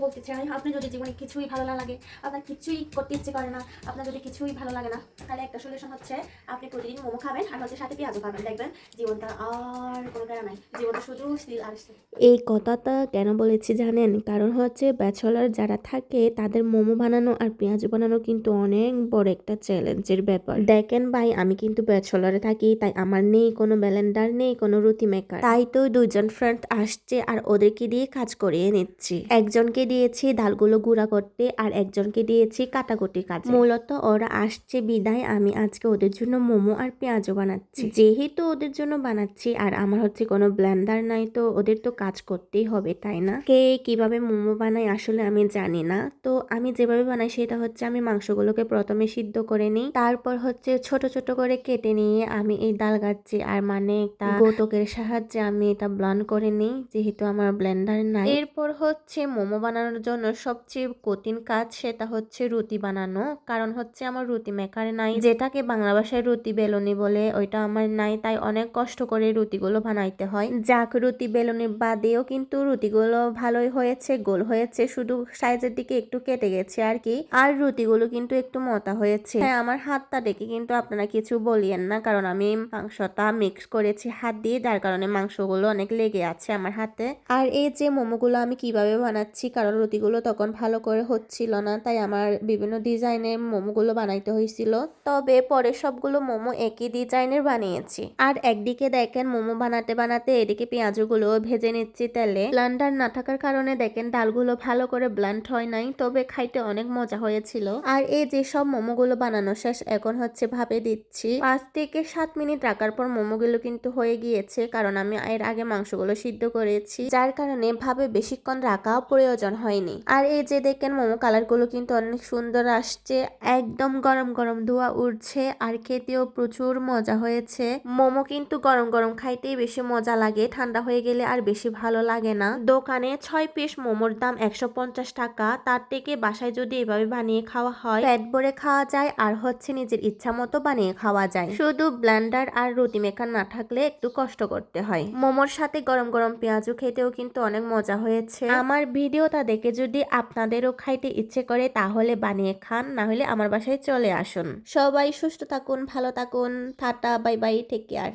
বলতে চাই, আপনি যদি জীবনে কিছুই ভালো না লাগে, আপনার কিছুই করতে ইচ্ছে করে না, আপনার যদি কিছুই ভালো লাগে না, তাহলে একটা সলিউশন হচ্ছে আপনি প্রতিদিন মোমো খাবেন আর হচ্ছে সাথে পেঁয়াজও খাবেন। দেখবেন জীবনটা আর কোনো প্যারা নাই, জীবনটা শুধু স্থির আর স্থির। এই কথাটা কেন বলেছি জানেন? কারণ হচ্ছে ব্যাচেলর যারা থাকে তাদের মোমো বানানো আর পেঁয়াজ বানানো কিন্তু অনেক বড় একটা চ্যালেঞ্জের ব্যাপার। দেখেন ভাই, আমি কিন্তু ব্যাচেলরে থাকি, তাই আমার নেই কোনো ব্লেন্ডার, নেই কোনো রুটি মেকার। তাই তো দুইজন ফ্রেন্ড আসছে আর ওদেরকে দিয়ে কাজ করিয়ে নিচ্ছি। একজনকে দিয়েছি ডালগুলো গুঁড়া করতে আর একজনকে দিয়েছি কাটাকুটি কাজ। মূলত ওরা আসছে বিদায় আমি আজকে ওদের জন্য মোমো আর পেঁয়াজও বানাচ্ছি। যেহেতু ওদের জন্য বানাচ্ছি আর আমার হচ্ছে কোনো ব্লেন্ডার নাই, তো ওদের তো কাজ করতেই হবে, তাই না? কে কিভাবে মোমো বানায় আসলে আমি জানি না। তো আমি যেভাবে বানাই সেটা হচ্ছে আমি মাংসগুলোকে প্রথমে সিদ্ধ করে নিই, তারপর হচ্ছে ছোট ছোট করে কেটে নিয়ে আমি এই ডাল গাচ্ছি আর মানে একটা গোতকের সাহায্যে আমি এটা ব্লেন্ড করে নিই, যেহেতু আমার ব্লেন্ডার নাই। এরপর হচ্ছে মোমো বানানোর জন্য সবচেয়ে কঠিন কাজ, সেটা হচ্ছে রুটি বানানো। কারণ হচ্ছে আমার রুটি মেকার নাই, যেটাকে বাংলা ভাষায় রুটি বেলুনি বলে, ওইটা আমার নাই, তাই অনেক কষ্ট করে রুটিগুলো বানাইতে হয়। যাক, রুটি বেলুনি বাদেও কিন্তু রুটিগুলো ভালোই হয়েছে, গোল হয়েছে, শুধু সাইজের দিকে একটু কেটে গেছে আর কি। আর রুটিগুলো কিন্তু একটু মোটা হয়েছে। হ্যাঁ, আমার হাতটা দেখে কিন্তু আপনারা কিছু বলিয়েন না, কারণ আমি মাংসটা মিক্স করেছি হাত দিয়ে, যার কারণে মাংসগুলো অনেক লেগে আছে আমার হাতে। আর এই যে মোমোগুলো আমি কিভাবে বানাচ্ছি, কারণ রুটিগুলো তখন ভালো করে হচ্ছিল না, তাই আমার বিভিন্ন ডিজাইনের মোমোগুলো বানাইতে হয়েছিল। তবে পরে সবগুলো মোমো একই ডিজাইনের বানিয়েছি। আর একদিকে দেখেন মোমো বানাতে বানাতে এদিকে পেঁয়াজগুলো ভেজে নিচ্ছি তেলে। ব্লেন্ডার না থাকার কারণে দেখেন ডালগুলো ভালো করে ব্লেন্ড হয় নাই, তবে খাইতে অনেক মজা হয়েছিল। আর এই যে সব মোমোগুলো বানানো শেষ, এখন হচ্ছে ভাপে দিচ্ছি। 5 থেকে 7 মিনিট রাখার পর মোমোগুলো কিন্তু হয়ে গিয়েছে, কারণ আমি এর আগে মাংসগুলো সিদ্ধ করেছি, যার কারণে ভাবে বেশিক্ষণ রাখা প্রয়োজন হয়নি। আর এই যে দেখেন মোমো কালারগুলো কিন্তু অনেক সুন্দর আসছে, একদম গরম গরম ধোয়া উঠছে আর খেতেও প্রচুর মজা হয়েছে। মোমো কিন্তু গরম গরম খাইতেই বেশি মজা লাগে, ঠান্ডা হয়ে গেলে আর বেশি ভালো লাগে না। দোকানে 6 পিস মোমোর দাম 150 টাকা, তার থেকে বাসায় যদি এভাবে বানিয়ে খাওয়া হয় পেট ভরে খাওয়া যায় আর হচ্ছে নিজের ইচ্ছা মতো বানিয়ে খাওয়া যায়। শুধু ব্লেন্ডার আর রুটি মেকার না থাকলে একটু কষ্ট করতে হয়। মোমোর সাথে গরম গরম পেঁয়াজু খেতেও কিন্তু অনেক মজা হয়েছে। আমার ভিডিওটা দেখে যদি আপনাদেরও খাইতে ইচ্ছে করে তাহলে বানিয়ে খান, না হলে আমার বাসায় চলে আসুন। সবাই সুস্থ থাকুন, ভালো থাকুন, tata, bye bye, take care.